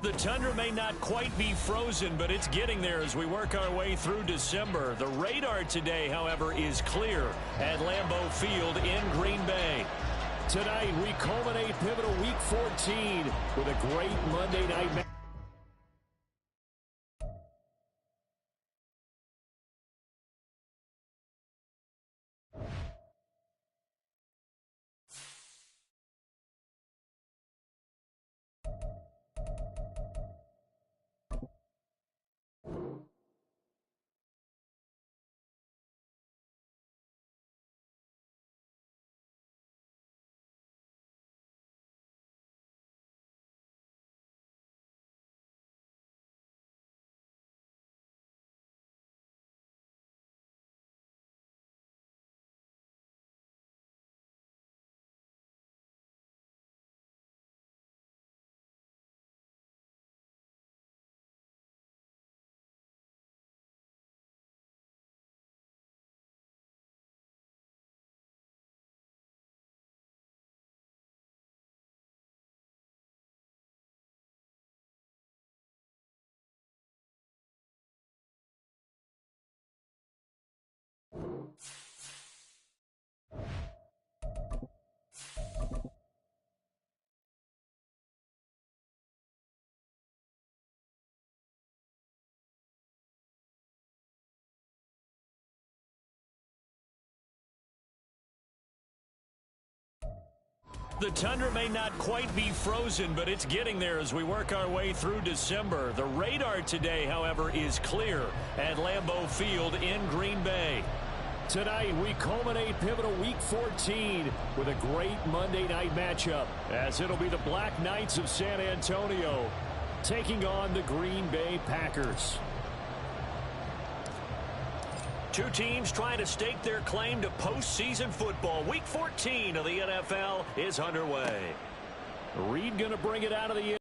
The tundra may not quite be frozen, but it's getting there as we work our way through December. The radar today, however, is clear at Lambeau Field in Green Bay. Tonight, we culminate pivotal Week 14 with a great Monday night match. The tundra may not quite be frozen, but it's getting there as we work our way through December. The radar today, however, is clear at Lambeau Field in Green Bay. Tonight, we culminate pivotal Week 14 with a great Monday night matchup, as it'll be the Black Knights of San Antonio taking on the Green Bay Packers. Two teams trying to stake their claim to postseason football. Week 14 of the NFL is underway. Reed going to bring it out of the end.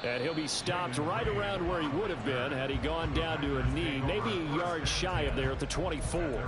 And he'll be stopped right around where he would have been had he gone down to a knee, maybe a yard shy of there at the 24.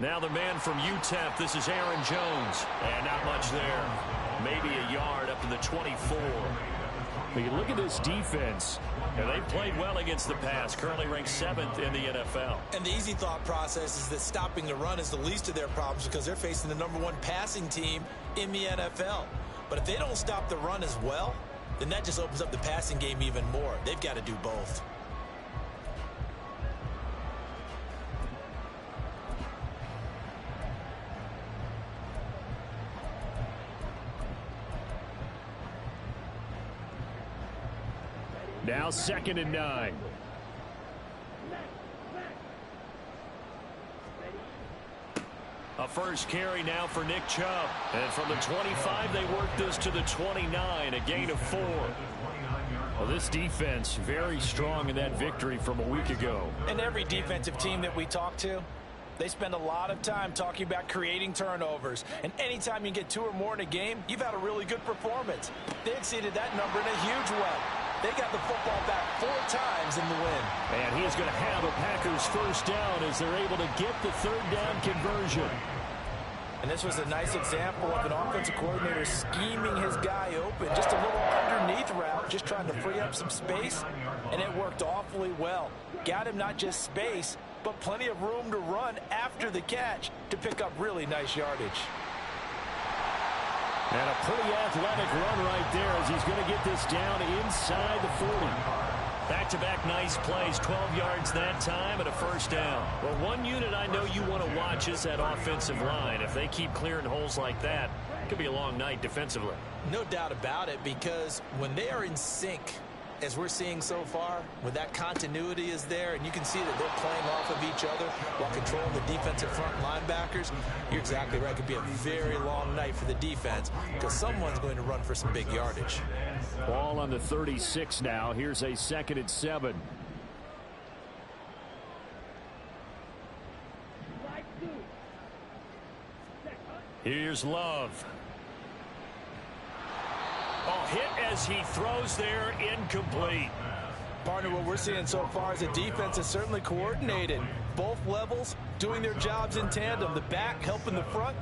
Now the man from UTEP, this is Aaron Jones. And not much there. Maybe a yard up to the 24. But you look at this defense, and they've played well against the pass, currently ranked 7th in the NFL. And the easy thought process is that stopping the run is the least of their problems because they're facing the #1 passing team in the NFL. But if they don't stop the run as well, then that just opens up the passing game even more. They've got to do both. Now 2nd and 9. A first carry now for Nick Chubb. And from the 25, they work this to the 29, a gain of 4. Well, this defense very strong in that victory from a week ago. And every defensive team that we talk to, they spend a lot of time talking about creating turnovers. And anytime you get 2 or more in a game, you've had a really good performance. They exceeded that number in a huge way. They got the football back 4 times in the win. And he's going to have a Packers first down as they're able to get the 3rd down conversion. And this was a nice example of an offensive coordinator scheming his guy open. Just a little underneath route, just trying to free up some space. And it worked awfully well. Got him not just space, but plenty of room to run after the catch to pick up really nice yardage. And a pretty athletic run right there as he's going to get this down inside the 40. Back-to-back nice plays, 12 yards that time and a first down. Well, one unit I know you want to watch is that offensive line. If they keep clearing holes like that, it could be a long night defensively. No doubt about it, because when they are in sync, as we're seeing so far, when that continuity is there and you can see that they're playing off of each other while controlling the defensive front linebackers, you're exactly right. It could be a very long night for the defense because someone's going to run for some big yardage. Ball on the 36 now. Here's a 2nd and 7. Here's Love. Oh, hit as he throws there, incomplete. Partner, what we're seeing so far is the defense is certainly coordinated. Both levels doing their jobs in tandem. The back helping the front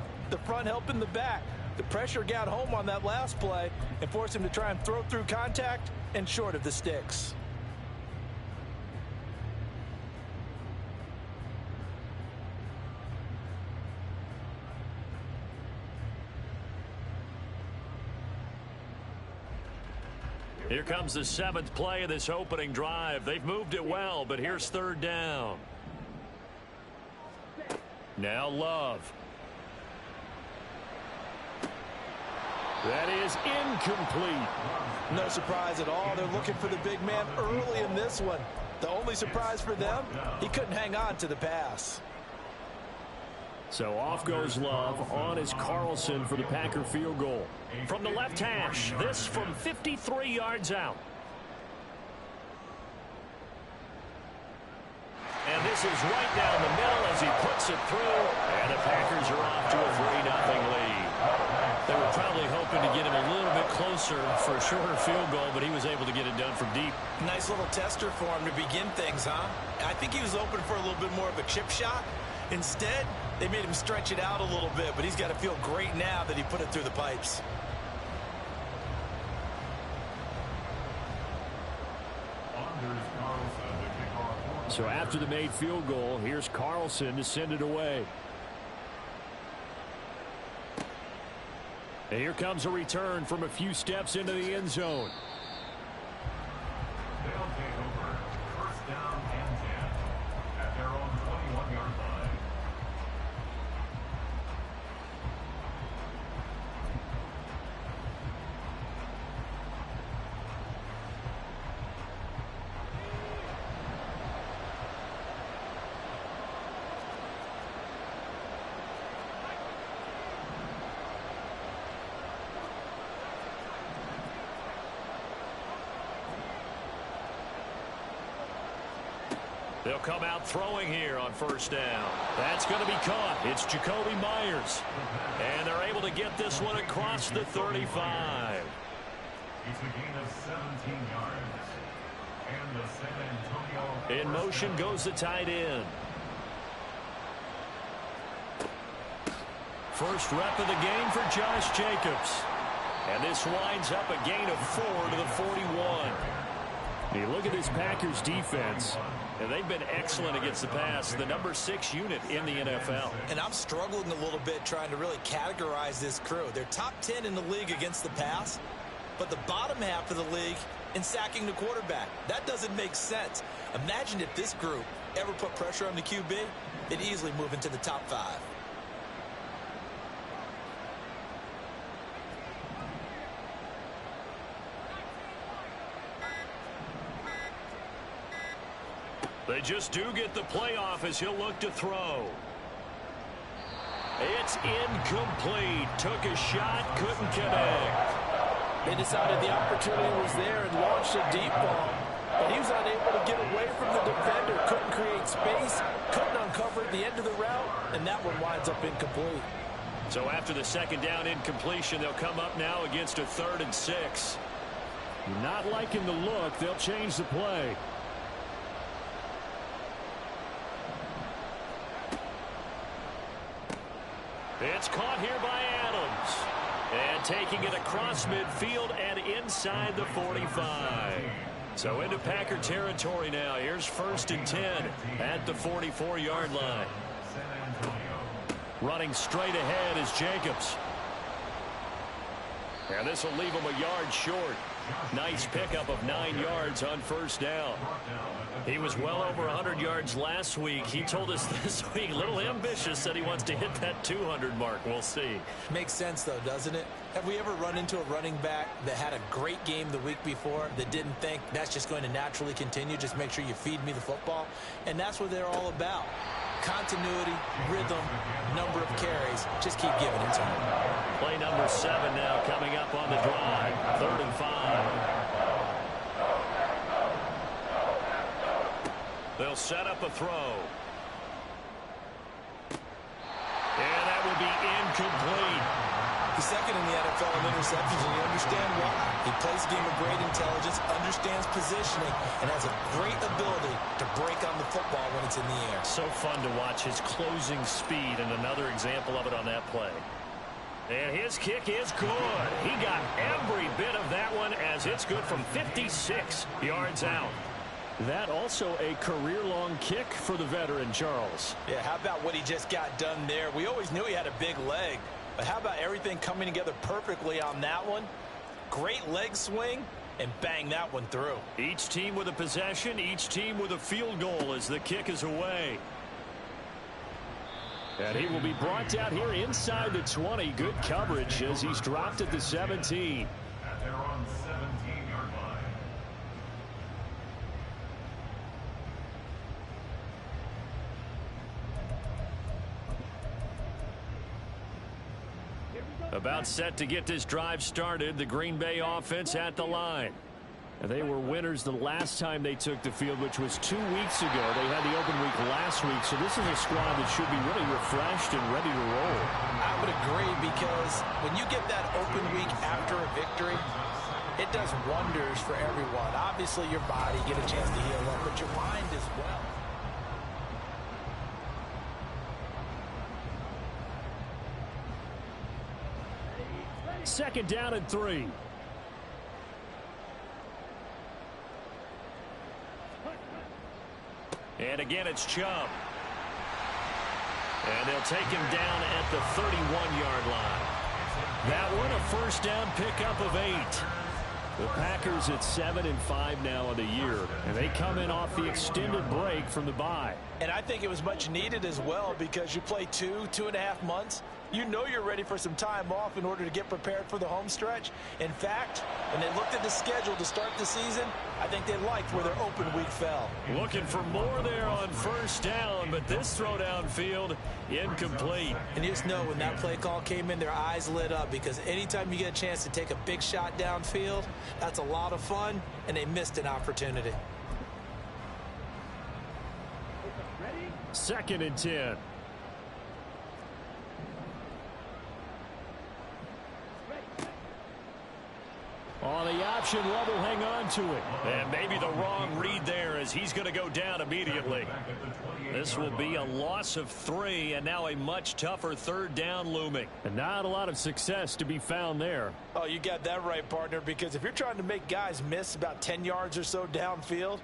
helping the back. The pressure got home on that last play and forced him to try and throw through contact and short of the sticks. Here comes the 7th play of this opening drive. They've moved it well, but here's 3rd down. Now Love. That is incomplete. No surprise at all. They're looking for the big man early in this one. The only surprise for them, he couldn't hang on to the pass. So off goes Love. On is Carlson for the Packer field goal. From the left hash, this from 53 yards out. And this is right down the middle as he puts it through. And the Packers are off to a 3-0 lead. They were probably hoping to get him a little bit closer for a shorter field goal, but he was able to get it done from deep. Nice little tester for him to begin things, huh? I think he was open for a little bit more of a chip shot. Instead, they made him stretch it out a little bit, but he's got to feel great now that he put it through the pipes. So after the made field goal, here's Carlson to send it away. And here comes a return from a few steps into the end zone. They'll take over 1st down and 10 at their own 21-yard line. They'll come out throwing here on 1st down. That's going to be caught. It's Jacoby Myers. And they're able to get this one across the 35. It's a gain of 17 yards. And the San Antonio... In motion goes the tight end. First rep of the game for Josh Jacobs. And this winds up a gain of 4 to the 41. You look at this Packers defense, and they've been excellent against the pass, the number 6 unit in the NFL. And I'm struggling a little bit trying to really categorize this crew. They're top 10 in the league against the pass, but the bottom half of the league in sacking the quarterback. That doesn't make sense. Imagine if this group ever put pressure on the QB, they'd easily move into the top 5. They just do get the playoff as he'll look to throw. It's incomplete. Took a shot, couldn't connect. They decided the opportunity was there and launched a deep ball, but he was unable to get away from the defender. Couldn't create space, couldn't uncover at the end of the route, and that one winds up incomplete. So after the 2nd down incompletion, they'll come up now against a 3rd and 6. Not liking the look. They'll change the play. It's caught here by Adams. And taking it across midfield and inside the 45. So into Packer territory now. Here's 1st and 10 at the 44-yard line. Running straight ahead is Jacobs. And this will leave him a yard short. Nice pickup of 9 yards on first down. He was well over 100 yards last week. He told us this week, a little ambitious, said he wants to hit that 200 mark. We'll see. Makes sense, though, doesn't it? Have we ever run into a running back that had a great game the week before that didn't think that's just going to naturally continue? Just make sure you feed me the football. And that's what they're all about. Continuity, rhythm, number of carries. Just keep giving it to him. Play number 7 now coming up on the drive. 3rd and 5. They'll set up a throw. And that will be incomplete. He's second in the NFL in interceptions, and you understand why. He plays a game of great intelligence, understands positioning, and has a great ability to break on the football when it's in the air. So fun to watch his closing speed, and another example of it on that play. And his kick is good. He got every bit of that one as it's good from 56 yards out. That also a career-long kick for the veteran, Charles. Yeah, how about what he just got done there? We always knew he had a big leg, but how about everything coming together perfectly on that one? Great leg swing, and bang that one through. Each team with a possession, each team with a field goal as the kick is away. And he will be brought down here inside the 20. Good coverage as he's dropped at the 17. At their own 17-yard line. About set to get this drive started. The Green Bay offense at the line. They were winners the last time they took the field, which was 2 weeks ago. They had the open week last week, so this is a squad that should be really refreshed and ready to roll. I would agree, because when you get that open week after a victory, it does wonders for everyone. Obviously, your body get a chance to heal up, but your mind as well. Second down and 3. And again, it's Chubb. And they'll take him down at the 31-yard line. That one, a first down pickup of 8. The Packers at 7-5 now on the year, and they come in off the extended break from the bye. And I think it was much needed as well, because you play 2.5 months. You know you're ready for some time off in order to get prepared for the home stretch. In fact, when they looked at the schedule to start the season, I think they liked where their open week fell. Looking for more there on first down, but this throw downfield incomplete. And you just know when that play call came in, their eyes lit up, because anytime you get a chance to take a big shot downfield, that's a lot of fun, and they missed an opportunity. 2nd and 10. On the option, Love will hang on to it. And maybe the wrong read there, as he's going to go down immediately. This will be a loss of 3, and now a much tougher 3rd down looming. And not a lot of success to be found there. Oh, you got that right, partner, because if you're trying to make guys miss about 10 yards or so downfield,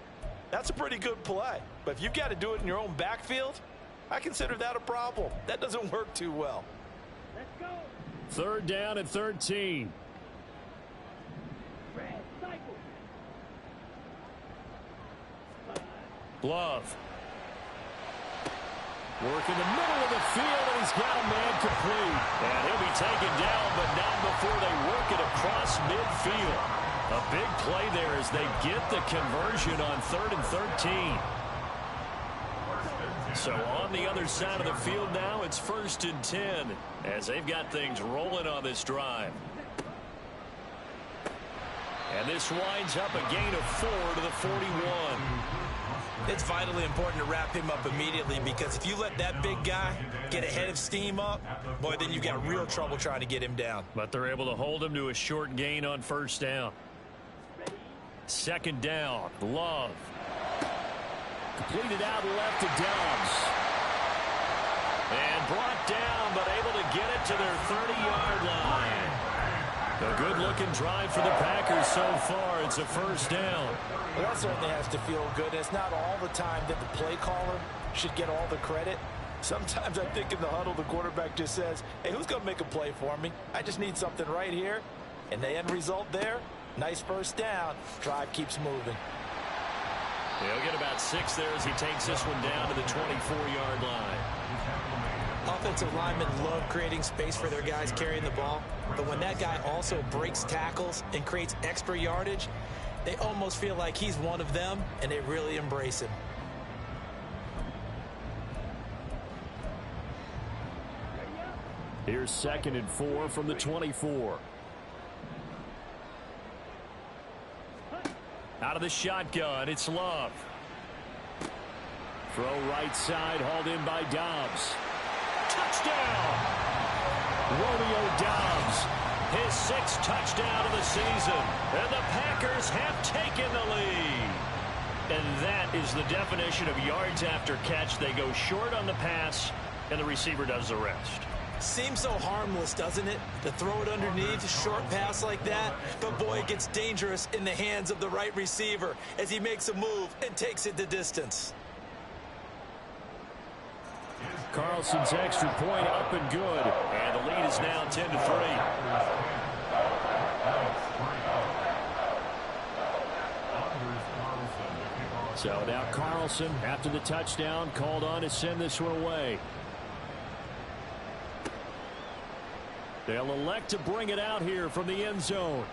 that's a pretty good play. But if you've got to do it in your own backfield, I consider that a problem. That doesn't work too well. Let's go. 3rd down and 13. Love. Work in the middle of the field, and he's got a man complete. And he'll be taken down, but not before they work it across midfield. A big play there as they get the conversion on 3rd and 13. So on the other side of the field now, it's 1st and 10 as they've got things rolling on this drive. And this winds up a gain of 4 to the 41. It's vitally important to wrap him up immediately, because if you let that big guy get a head of steam up, boy, then you've got real trouble trying to get him down. But they're able to hold him to a short gain on first down. 2nd down, Love. Completed out left to Dobbs. And brought down, but able to get it to their 30-yard line. A good-looking drive for the Packers so far. It's a 1st down. Well, that certainly has to feel good. It's not all the time that the play caller should get all the credit. Sometimes I think in the huddle, the quarterback just says, hey, who's going to make a play for me? I just need something right here. And the end result there, nice first down. Drive keeps moving. He'll get about 6 there as he takes this one down to the 24-yard line. Offensive linemen love creating space for their guys carrying the ball, but when that guy also breaks tackles and creates extra yardage, they almost feel like he's one of them, and they really embrace him. Here's 2nd and 4 from the 24. Out of the shotgun, it's Love. Throw right side, hauled in by Dobbs. Touchdown! Romeo Dobbs, his 6th touchdown of the season. And the Packers have taken the lead. And that is the definition of yards after catch. They go short on the pass, and the receiver does the rest. Seems so harmless, doesn't it? To throw it underneath, a short pass like that. But boy, it gets dangerous in the hands of the right receiver as he makes a move and takes it the distance. Carlson's extra point up and good. And the lead is now 10-3. So now Carlson, after the touchdown, called on to send this one away. They'll elect to bring it out here from the end zone.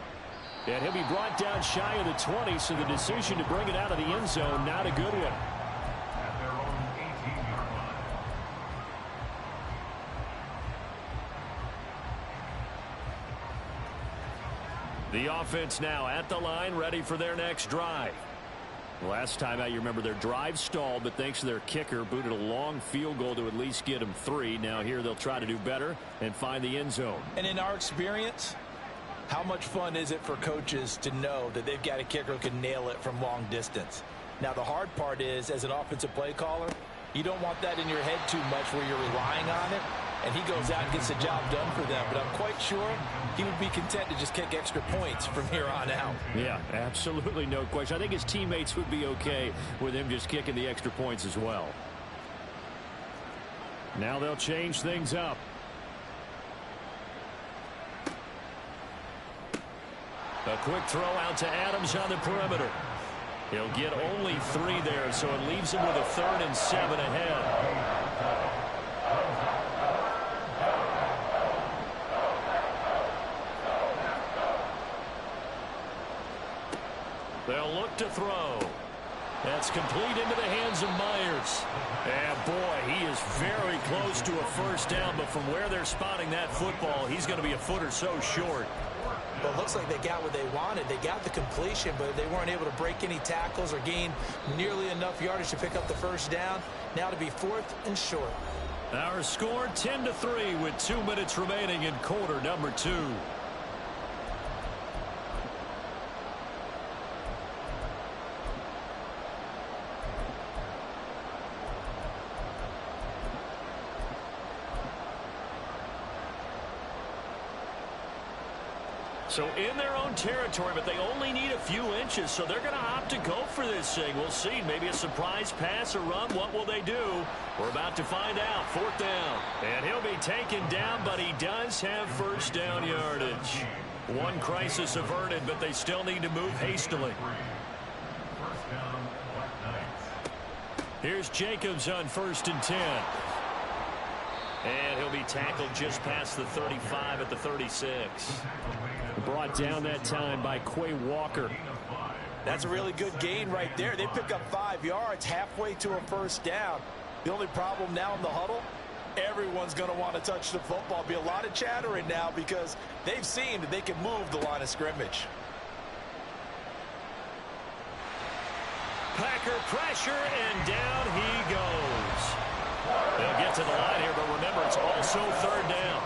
And he'll be brought down shy of the 20, so the decision to bring it out of the end zone, not a good one. At their own 18-yard line. The offense now at the line, ready for their next drive. Last time out, you remember their drive stalled, but thanks to their kicker, booted a long field goal to at least get them 3. Now here they'll try to do better and find the end zone. And in our experience, how much fun is it for coaches to know that they've got a kicker who can nail it from long distance? Now the hard part is, as an offensive play caller, you don't want that in your head too much where you're relying on it. And he goes out and gets the job done for them. But I'm quite sure he would be content to just kick extra points from here on out. Yeah, absolutely no question. I think his teammates would be okay with him just kicking the extra points as well. Now they'll change things up. A quick throw out to Adams on the perimeter. He'll get only 3 there, so it leaves him with a 3rd and 7 ahead. They'll look to throw. That's complete into the hands of Myers. And boy, he is very close to a first down, but from where they're spotting that football, he's going to be a foot or so short. Well, it looks like they got what they wanted. They got the completion, but they weren't able to break any tackles or gain nearly enough yardage to pick up the first down. Now to be 4th and short. Our score 10-3 with 2 minutes remaining in quarter number 2. So in their own territory, but they only need a few inches, so they're going to opt to go for this thing. We'll see. Maybe a surprise pass or run. What will they do? We're about to find out. 4th down. And he'll be taken down, but he does have first down yardage. One crisis averted, but they still need to move hastily. First down, Black Knights. Here's Jacobs on 1st and 10. And he'll be tackled just past the 35 at the 36. Brought down that time by Quay Walker. That's a really good gain right there. They pick up 5 yards halfway to a first down. The only problem now in the huddle, everyone's going to want to touch the football. Be a lot of chattering now because they've seen that they can move the line of scrimmage. Packer pressure, and down he goes. They'll get to the line here, but remember, it's also 3rd down.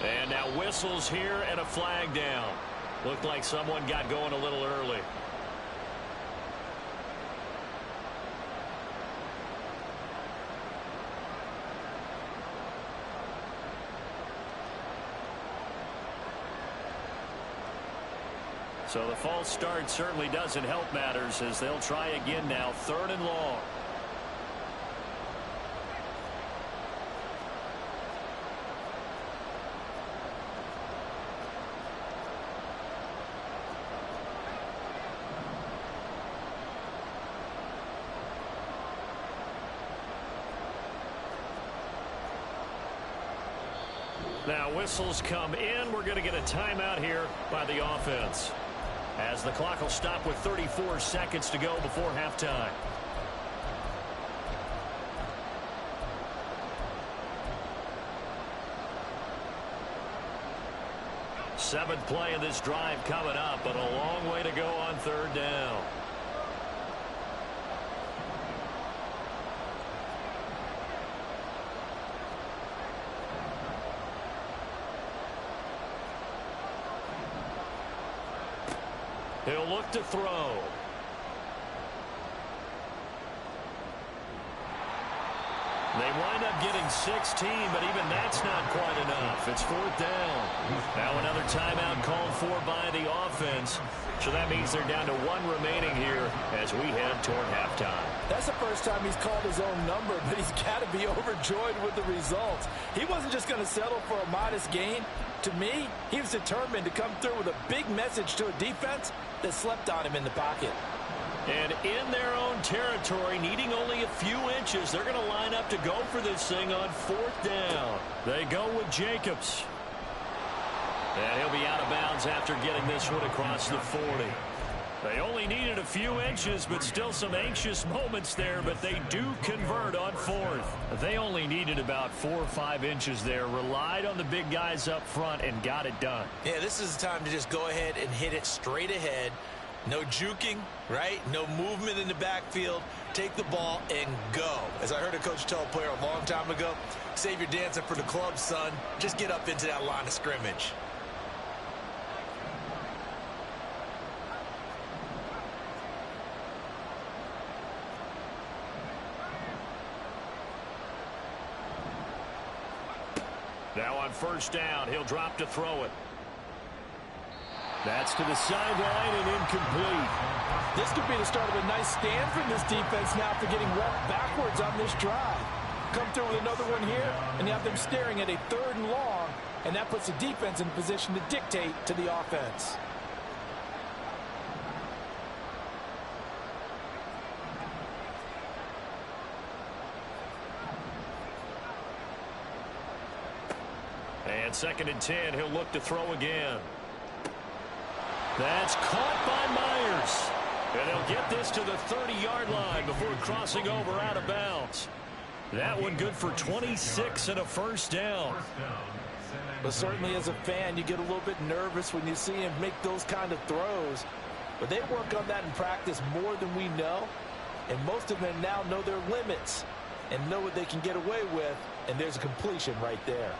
And now whistles here and a flag down. Looked like someone got going a little early. So the false start certainly doesn't help matters as they'll try again now, 3rd and long. Now whistles come in. We're going to get a timeout here by the offense, as the clock will stop with 34 seconds to go before halftime. Seventh play of this drive coming up, but a long way to go on 3rd down. He'll look to throw. They wind up getting 16, but even that's not quite enough. It's 4th down. Now another timeout called for by the offense. So that means they're down to 1 remaining here as we head toward halftime. That's the first time he's called his own number, but he's got to be overjoyed with the results. He wasn't just going to settle for a modest gain. To me, he was determined to come through with a big message to a defense that slept on him in the pocket. And in their own territory, needing only a few inches, they're going to line up to go for this thing on 4th down. They go with Jacobs. And he'll be out of bounds after getting this one across the 40. They only needed a few inches, but still some anxious moments there, but they do convert on 4th. They only needed about 4 or 5 inches there, relied on the big guys up front, and got it done. Yeah, this is the time to just go ahead and hit it straight ahead. No juking, right? No movement in the backfield. Take the ball and go. As I heard a coach tell a player a long time ago, save your dancing for the club, son. Just get up into that line of scrimmage. Now on 1st down, he'll drop to throw it. That's to the sideline and incomplete. This could be the start of a nice stand from this defense now for getting walked backwards on this drive. Come through with another one here, and you have them staring at a 3rd and long, and that puts the defense in position to dictate to the offense. And 2nd and 10, he'll look to throw again. That's caught by Myers. And he'll get this to the 30-yard line before crossing over out of bounds. That one good for 26 and a 1st down. But certainly as a fan, you get a little bit nervous when you see him make those kind of throws. But they work on that in practice more than we know. And most of them now know their limits and know what they can get away with. And there's a completion right there.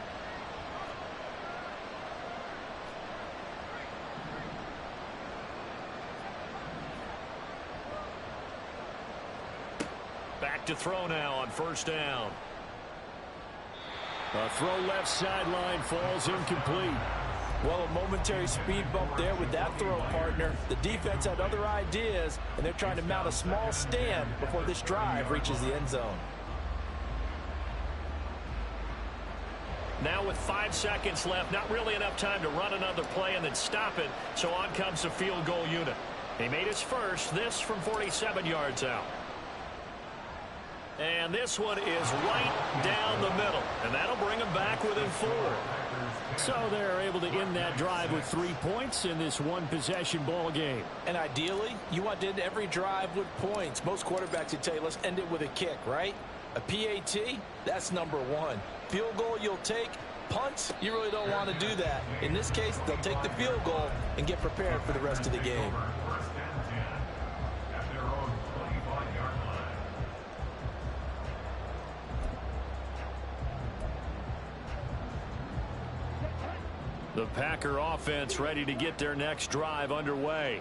Back to throw now on 1st down. A throw left sideline falls incomplete. Well, a momentary speed bump there with that throw, partner. The defense had other ideas, and they're trying to mount a small stand before this drive reaches the end zone. Now with 5 seconds left, not really enough time to run another play and then stop it, so on comes the field goal unit. He made his first, this from 47 yards out. And this one is right down the middle, and that'll bring them back within 4. So they're able to end that drive with 3 points in this one-possession ball game. And ideally, you want to end every drive with points. Most quarterbacks would tell you, let's end it with a kick, right? A PAT, that's number 1. Field goal you'll take. Punts, you really don't want to do that. In this case, they'll take the field goal and get prepared for the rest of the game. The Packer offense ready to get their next drive underway.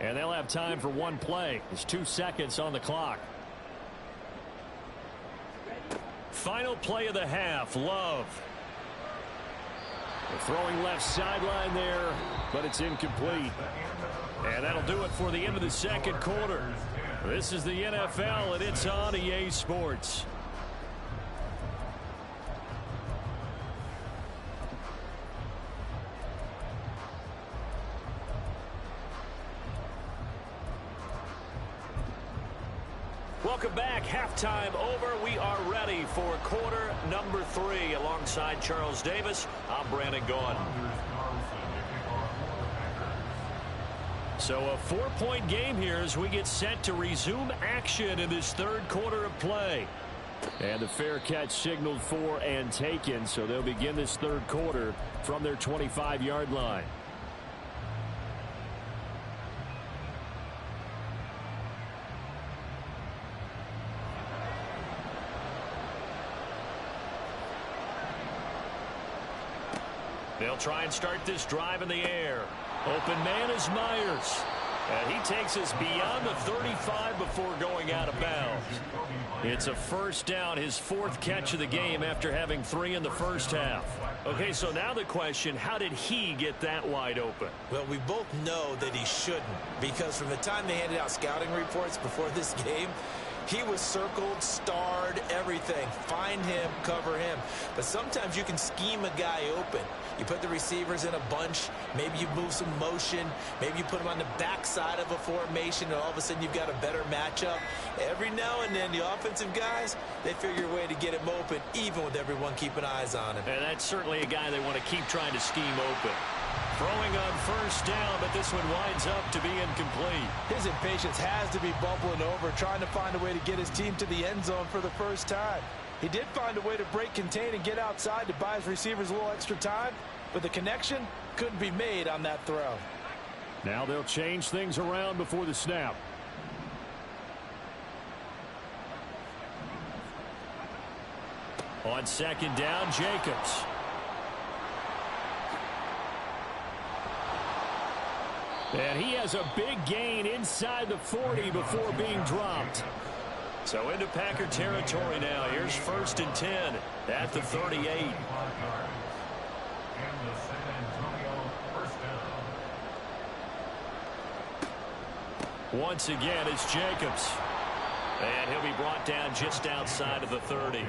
And they'll have time for one play. There's 2 seconds on the clock. Final play of the half, Love. Throwing left sideline there, but it's incomplete. And that'll do it for the end of the second quarter. This is the NFL, and it's on EA Sports. Welcome back. Halftime over. We are ready for quarter number 3. Alongside Charles Davis, I'm Brandon Gaughan. So a 4-point game here as we get set to resume action in this third quarter of play. And the fair catch signaled for and taken, so they'll begin this third quarter from their 25-yard line. They'll try and start this drive in the air. Open man is Myers. And he takes us beyond the 35 before going out of bounds. It's a first down, his 4th catch of the game after having 3 in the first half. Okay, so now the question, how did he get that wide open? Well, we both know that he shouldn't, because from the time they handed out scouting reports before this game, he was circled, starred, everything. Find him, cover him. But sometimes you can scheme a guy open. You put the receivers in a bunch. Maybe you move some motion. Maybe you put them on the backside of a formation, and all of a sudden you've got a better matchup. Every now and then, the offensive guys, they figure a way to get him open, even with everyone keeping eyes on him. And that's certainly a guy they want to keep trying to scheme open. Throwing on first down, but this one winds up to be incomplete. His impatience has to be bubbling over, trying to find a way to get his team to the end zone for the first time. He did find a way to break contain and get outside to buy his receivers a little extra time, but the connection couldn't be made on that throw. Now they'll change things around before the snap. On second down, Jacobs. And he has a big gain inside the 40 before being dropped. So into Packer territory now. Here's 1st and 10 at the 38. Once again, it's Jacobs. And he'll be brought down just outside of the 30.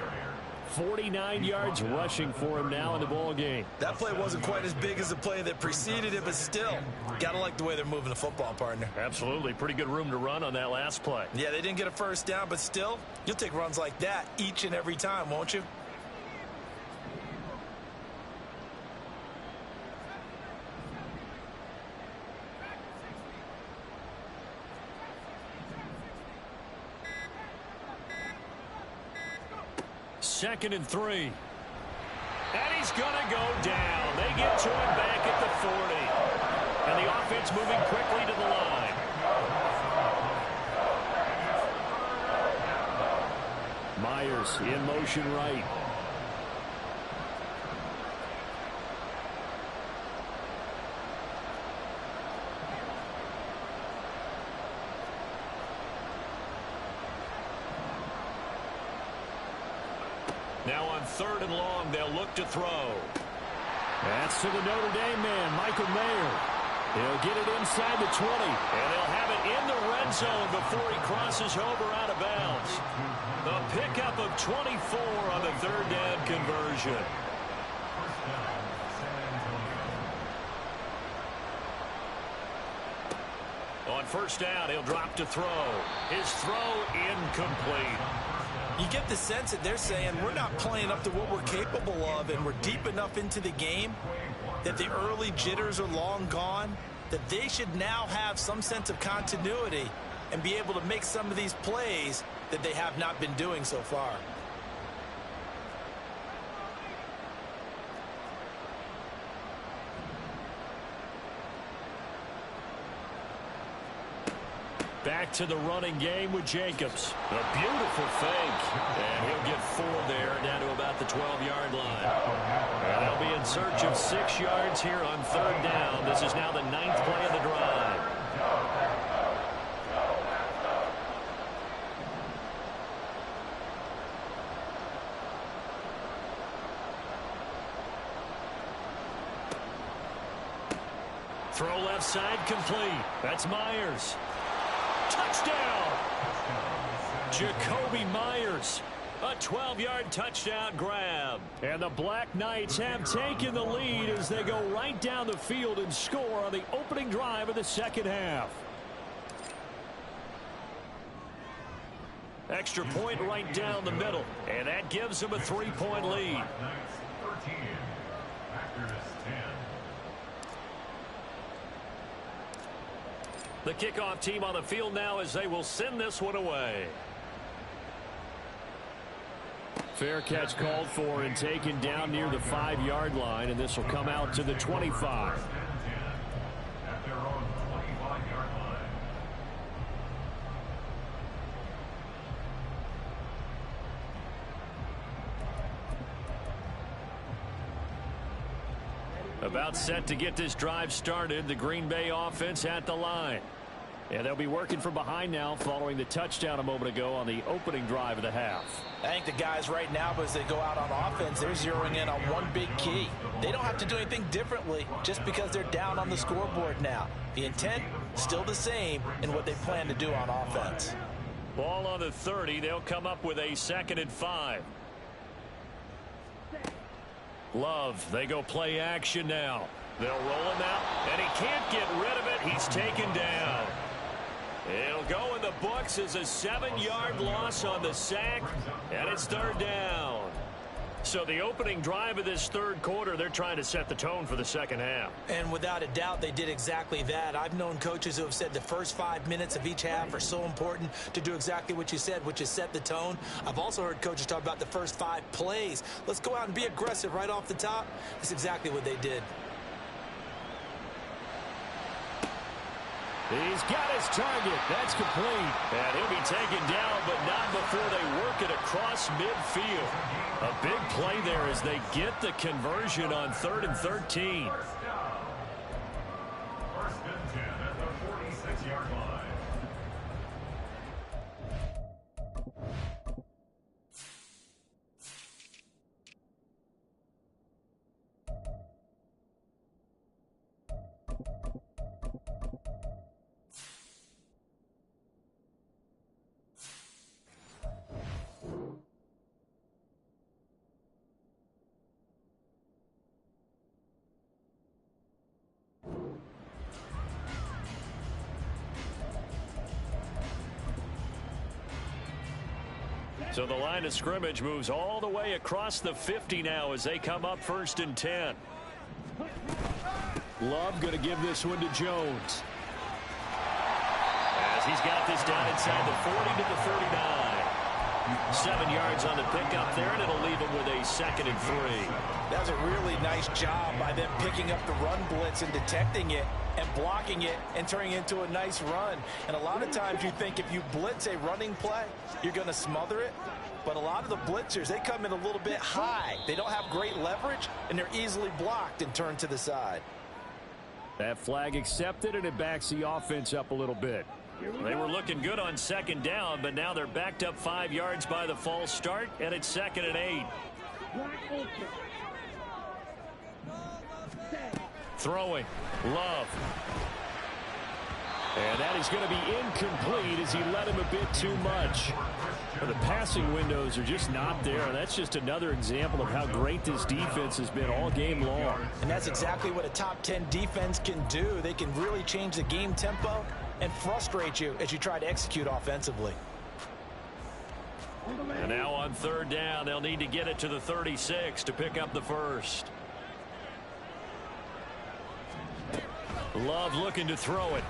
49 yards rushing for him now in the ball game. That play wasn't quite as big as the play that preceded it, but still, gotta like the way they're moving the football, partner. Absolutely. Pretty good room to run on that last play. Yeah, they didn't get a first down, but still, you'll take runs like that each and every time, won't you? Second and 3. And he's going to go down. They get to him back at the 40. And the offense moving quickly to the line. Myers in motion right. Now on 3rd and long, they'll look to throw. That's to the Notre Dame man, Michael Mayer. He'll get it inside the 20, and they'll have it in the red zone before he crosses over out of bounds. The pickup of 24 on the 3rd down conversion. On first down, he'll drop to throw. His throw incomplete. You get the sense that they're saying we're not playing up to what we're capable of, and we're deep enough into the game that the early jitters are long gone, that they should now have some sense of continuity and be able to make some of these plays that they have not been doing so far. Back to the running game with Jacobs. A beautiful fake. And he'll get 4 there, down to about the 12-yard line. And they'll be in search of 6 yards here on 3rd down. This is now the 9th play of the drive. Throw left side complete. That's Myers. Touchdown! Jacoby Myers. A 12-yard touchdown grab. And the Black Knights have taken the lead as they go right down the field and score on the opening drive of the second half. Extra point right down the middle. And that gives them a 3-point lead. The kickoff team on the field now as they will send this one away. Fair catch called for and taken down near the 5-yard line, and this will come out to the 25. At their own 25-yard line. About set to get this drive started, the Green Bay offense at the line. And they'll be working from behind now following the touchdown a moment ago on the opening drive of the half. I think the guys right now, as they go out on offense, they're zeroing in on one big key. They don't have to do anything differently just because they're down on the scoreboard now. The intent, still the same in what they plan to do on offense. Ball on the 30. They'll come up with a 2nd and 5. Love, they go play action now. They'll roll him out, and he can't get rid of it. He's taken down. It'll go in the books as a 7-yard loss on the sack, and it's 3rd down. So the opening drive of this third quarter, they're trying to set the tone for the second half. And without a doubt, they did exactly that. I've known coaches who have said the first 5 minutes of each half are so important to do exactly what you said, which is set the tone. I've also heard coaches talk about the first 5 plays. Let's go out and be aggressive right off the top. That's exactly what they did. He's got his target. That's complete. And he'll be taken down, but not before they work it across midfield. A big play there as they get the conversion on 3rd and 13. First and 10 at the 46-yard line. So the line of scrimmage moves all the way across the 50 now as they come up 1st and 10. Love going to give this one to Jones. As he's got this down inside the 40 to the 39. 7 yards on the pickup there, and it'll leave him with a 2nd and 3. That was a really nice job by them picking up the run blitz and detecting it and blocking it and turning it into a nice run. And a lot of times you think if you blitz a running play, you're going to smother it. But a lot of the blitzers, they come in a little bit high. They don't have great leverage, and they're easily blocked and turned to the side. That flag accepted, and it backs the offense up a little bit. They were looking good on 2nd down, but now they're backed up 5 yards by the false start, and it's 2nd and 8. Throwing. Love. And that is going to be incomplete as he let him a bit too much. The passing windows are just not there. That's just another example of how great this defense has been all game long. And that's exactly what a top 10 defense can do. They can really change the game tempo and frustrate you as you try to execute offensively. And now on 3rd down, they'll need to get it to the 36 to pick up the first. Love looking to throw it.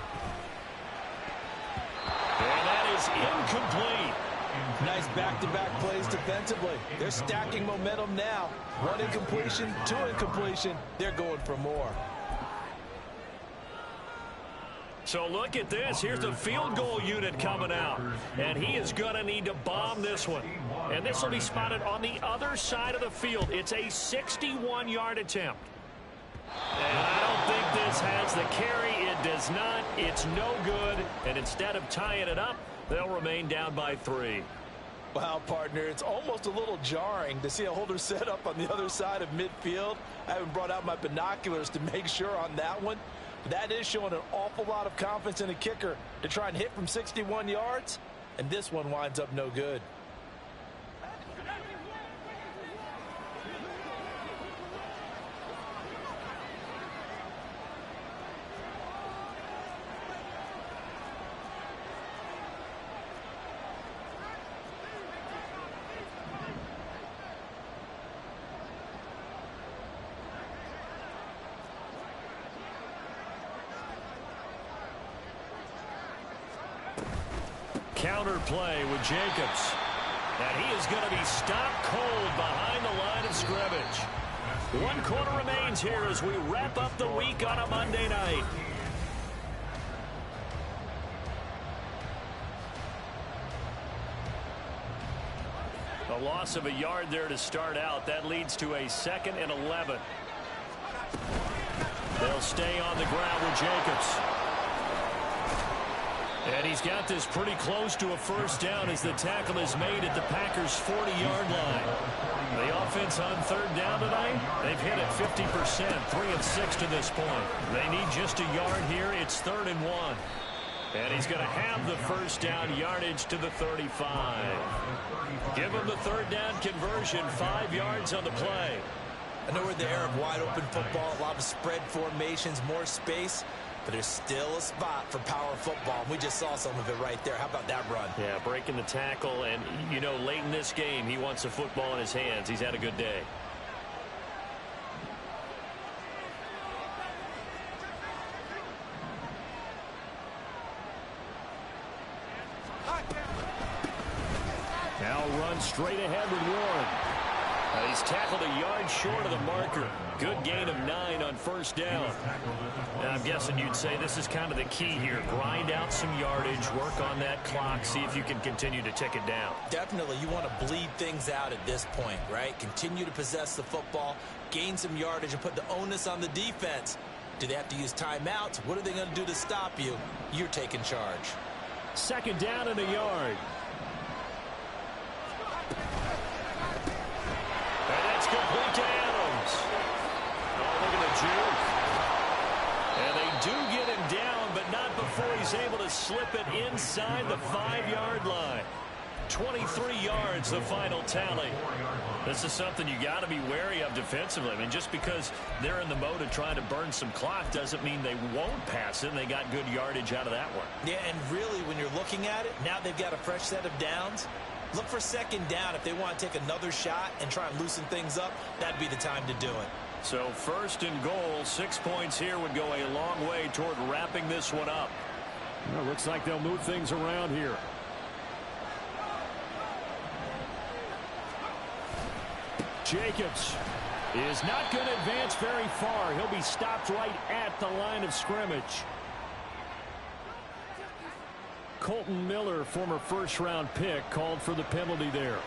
And that is incomplete. Nice back-to-back plays defensively. They're stacking momentum now. 1 incompletion, 2 incompletion. They're going for more. So look at this. Here's the field goal unit coming out. And he is going to need to bomb this one. And this will be spotted on the other side of the field. It's a 61-yard attempt. And I don't think this has the carry. It does not. It's no good. And instead of tying it up, they'll remain down by 3. Wow, partner, it's almost a little jarring to see a holder set up on the other side of midfield. I haven't brought out my binoculars to make sure on that one. That is showing an awful lot of confidence in a kicker to try and hit from 61 yards, and this one winds up no good. Counter play with Jacobs. And he is going to be stopped cold behind the line of scrimmage. 1 quarter remains here as we wrap up the week on a Monday night. A loss of a yard there to start out. That leads to a 2nd and 11. They'll stay on the ground with Jacobs. And he's got this pretty close to a first down as the tackle is made at the Packers' 40-yard line. The offense on 3rd down tonight, they've hit it 50%, 3 of 6 to this point. They need just a yard here. It's 3rd and 1. And he's going to have the first down yardage to the 35. Give him the 3rd down conversion, 5 yards on the play. I know we're in the era of wide-open football, a lot of spread formations, more space. But there's still a spot for power football. We just saw some of it right there. How about that run? Yeah, breaking the tackle. And, you know, late in this game, he wants the football in his hands. He's had a good day. Now run straight ahead with Warren. He's tackled a yard short of the marker. Good gain of 9 on first down. Now, I'm guessing you'd say this is kind of the key here. Grind out some yardage, work on that clock, see if you can continue to tick it down. Definitely, you want to bleed things out at this point, right? Continue to possess the football, gain some yardage, and put the onus on the defense. Do they have to use timeouts? What are they going to do to stop you? You're taking charge. 2nd down and a yard. And that's complete to Adams. Oh, look at the juke. And they do get him down, but not before he's able to slip it inside the 5-yard line. 23 yards, the final tally. This is something you got to be wary of defensively. I mean, just because they're in the mode of trying to burn some clock doesn't mean they won't pass it, and they got good yardage out of that one. Yeah, and really, when you're looking at it, now they've got a fresh set of downs. Look for 2nd down. If they want to take another shot and try and loosen things up, that'd be the time to do it. So 1st and goal, 6 points here would go a long way toward wrapping this one up. Well, looks like they'll move things around here. Jacobs is not going to advance very far. He'll be stopped right at the line of scrimmage. Colton Miller, former first-round pick, called for the penalty there.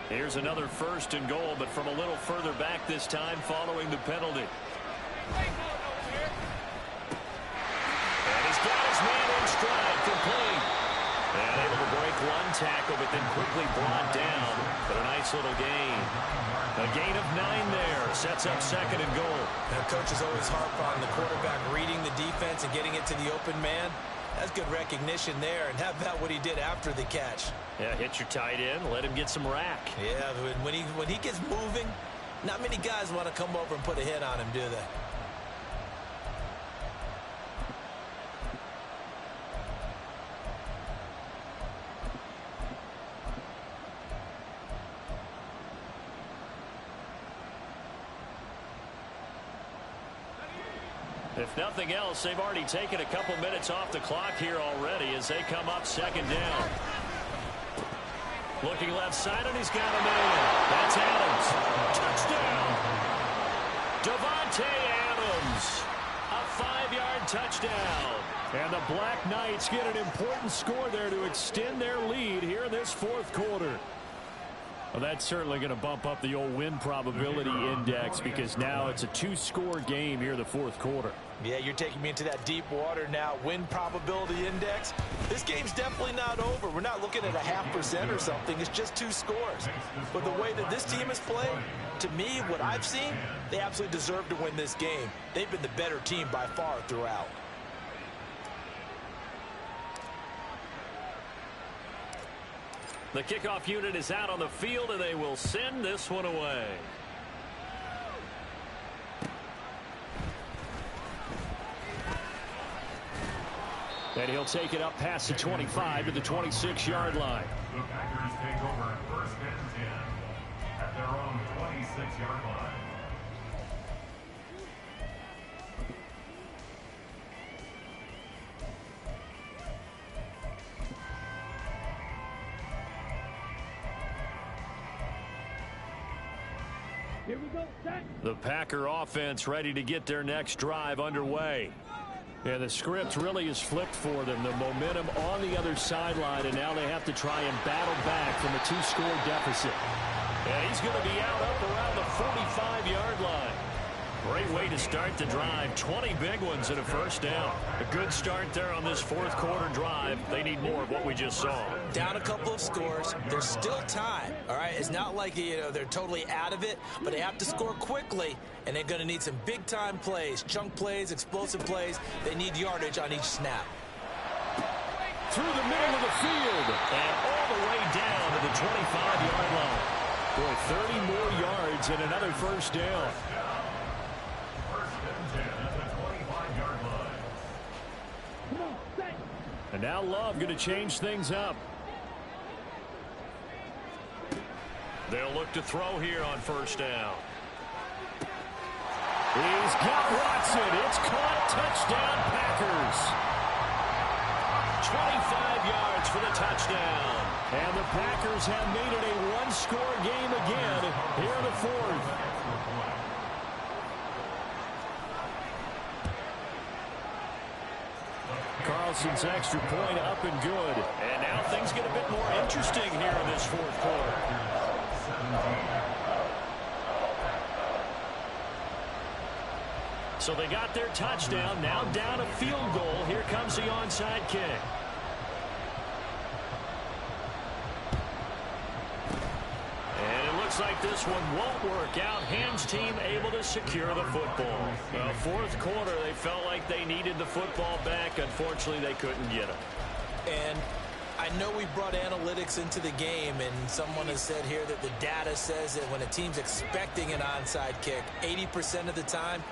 Here's another 1st and goal, but from a little further back this time following the penalty. And he's got his man in stride, complete. And able to break one tackle, but then quickly brought down. But a nice little gain. A gain of 9 there. Sets up 2nd and goal. Now, coaches always harp on the quarterback reading the defense and getting it to the open man. That's good recognition there. And how about what he did after the catch? Yeah, hit your tight end. Let him get some rack. Yeah, when he gets moving, not many guys want to come over and put a hit on him, do they? If nothing else, they've already taken a couple minutes off the clock here already as they come up 2nd down. Looking left side, and he's got a man. That's Adams. Touchdown! Davante Adams. A 5-yard touchdown. And the Black Knights get an important score there to extend their lead here in this 4th quarter. Well, that's certainly going to bump up the old win probability index because now it's a two-score game here in the fourth quarter. Yeah, you're taking me into that deep water now. Win probability index. This game's definitely not over. We're not looking at a 0.5% or something. It's just 2 scores. But the way that this team has played, to me, what I've seen, they absolutely deserve to win this game. They've been the better team by far throughout. The kickoff unit is out on the field, and they will send this one away. And he'll take it up past the 25 to the 26-yard line. The Packers take over first and 10 at their own 26-yard line. Here we go, set. The Packer offense ready to get their next drive underway. And the script really is flipped for them. The momentum on the other sideline, and now they have to try and battle back from a 2-score deficit. And he's going to be out up around the 45-yard line. Great way to start the drive. 20 big ones and a first down. A good start there on this fourth quarter drive. They need more of what we just saw. Down a couple of scores. There's still time. All right, it's not like they're totally out of it, but they have to score quickly, and they're going to need some big-time plays, chunk plays, explosive plays. They need yardage on each snap. Through the middle of the field and all the way down to the 25-yard line. Boy, 30 more yards and another first down. And now Love going to change things up. They'll look to throw here on first down. He's got Watson. It's caught. Touchdown, Packers. 25 yards for the touchdown. And the Packers have made it a one-score game again here in the fourth. Carlson's extra point up and good. And now things get a bit more interesting here in this fourth quarter. So they got their touchdown. Now down a field goal. Here comes the onside kick. And it looks like this one won't work out. Hams team able to secure the football. Well, fourth quarter, they felt like they needed the football back. Unfortunately, they couldn't get it. And I know we brought analytics into the game, and someone has said here that the data says that when a team's expecting an onside kick, 80% of the time,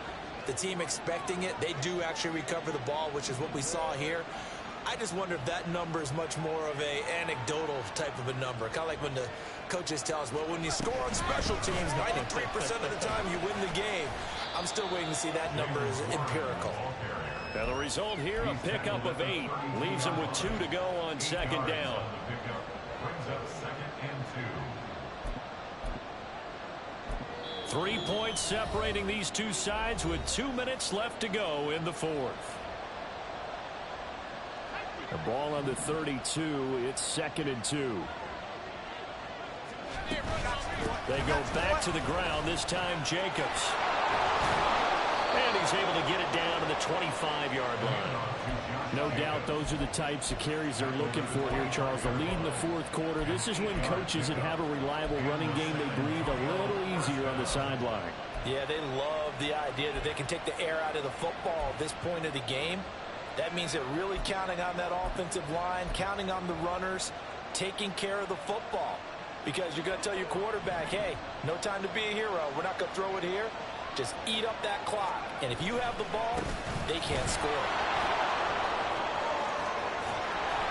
the team expecting it, they do actually recover the ball, which is what we saw here. I just wonder if that number is much more of a anecdotal type of a number. Kind of like when the coaches tell us, well, when you score on special teams, 93% of the time you win the game. I'm still waiting to see that number is empirical. Now the result here, a pickup of 8. Leaves them with 2 to go on second down. Brings up second and 2. 3 points separating these two sides with 2 minutes left to go in the fourth. The ball on the 32. It's second and 2. They go back to the ground, this time Jacobs. And he's able to get it down to the 25-yard line. No doubt those are the types of carries they're looking for here, Charles. The lead in the fourth quarter. This is when coaches that have a reliable running game, they breathe a little easier on the sideline. Yeah, they love the idea that they can take the air out of the football at this point of the game. That means they're really counting on that offensive line, counting on the runners, taking care of the football. Because you're going to tell your quarterback, hey, no time to be a hero. We're not going to throw it here. Just eat up that clock. And if you have the ball, they can't score.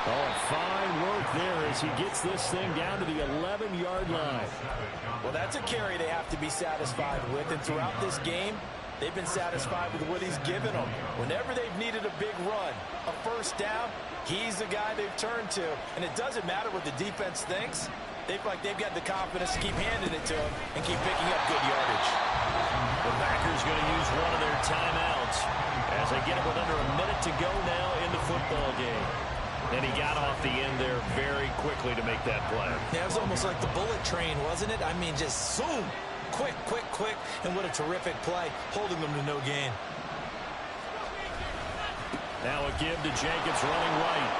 Oh, fine work there as he gets this thing down to the 11-yard line. Well, that's a carry they have to be satisfied with. And throughout this game, they've been satisfied with what he's given them. Whenever they've needed a big run, a first down, he's the guy they've turned to. And it doesn't matter what the defense thinks. They feel like they've got the confidence to keep handing it to him and keep picking up good yardage. The Packers going to use one of their timeouts as they get it with under a minute to go now in the football game. And he got off the end there very quickly to make that play. Yeah, it was almost like the bullet train, wasn't it? I mean, just zoom. Quick, quick, quick. And what a terrific play, holding them to no gain. Now a give to Jacobs running right.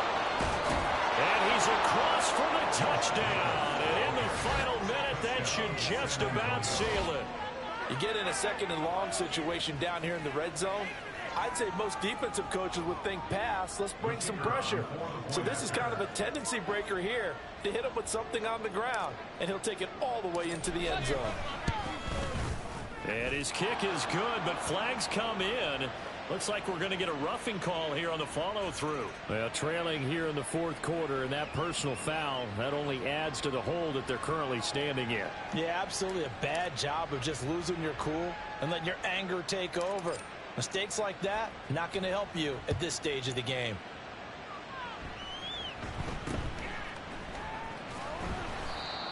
And he's across for the touchdown. And in the final minute, that should just about seal it. You get in a second and long situation down here in the red zone. I'd say most defensive coaches would think pass, let's bring some pressure. So this is kind of a tendency breaker here to hit him with something on the ground, and he'll take it all the way into the end zone. And his kick is good, but flags come in. Looks like we're going to get a roughing call here on the follow-through. Well, trailing here in the fourth quarter, and that personal foul, that only adds to the hole that they're currently standing in. Yeah, absolutely a bad job of just losing your cool and letting your anger take over. Mistakes like that, not going to help you at this stage of the game.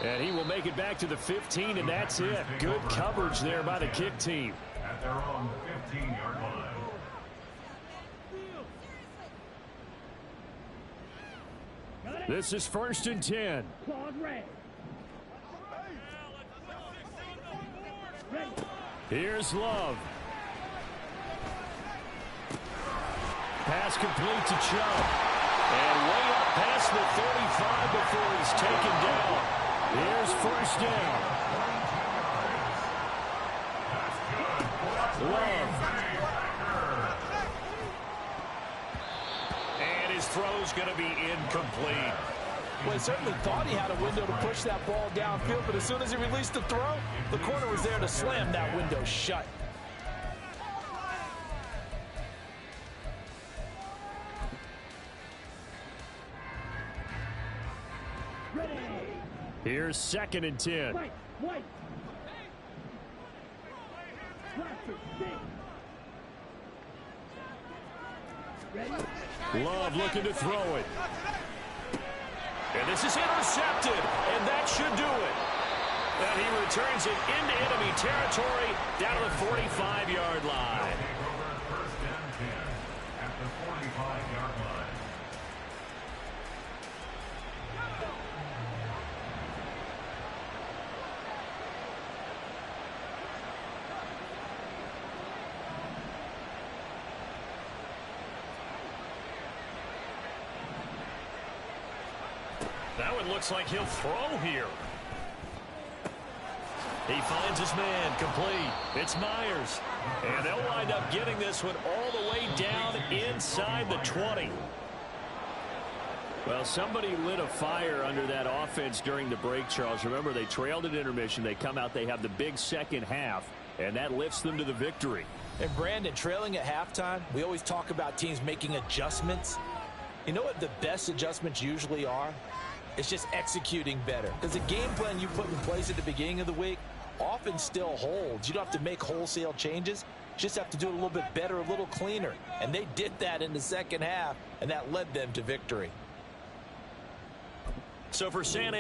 And he will make it back to the 15, and that's it. Good coverage there by the kick team. At their own 15-yard line. This is 1st and 10. Here's Love. Pass complete to Chubb. And way up past the 35 before he's taken down. Here's 1st down. Love. And his throw's going to be incomplete. Well, he certainly thought he had a window to push that ball downfield, but as soon as he released the throw, the corner was there to slam that window shut. Here's 2nd and 10. Love looking to throw it. And this is intercepted, and that should do it. And he returns it into enemy territory down to the 45-yard line. First and 10 at the 45-yard line. That one looks like he'll throw here. He finds his man complete. It's Myers. And they'll wind up getting this one all the way down inside the 20. Well, somebody lit a fire under that offense during the break, Charles. Remember, they trailed at intermission. They come out, they have the big second half, and that lifts them to the victory. And Brandon, trailing at halftime, we always talk about teams making adjustments. You know what the best adjustments usually are? It's just executing better. Because the game plan you put in place at the beginning of the week often still holds. You don't have to make wholesale changes. You just have to do it a little bit better, a little cleaner. And they did that in the second half, and that led them to victory. So for San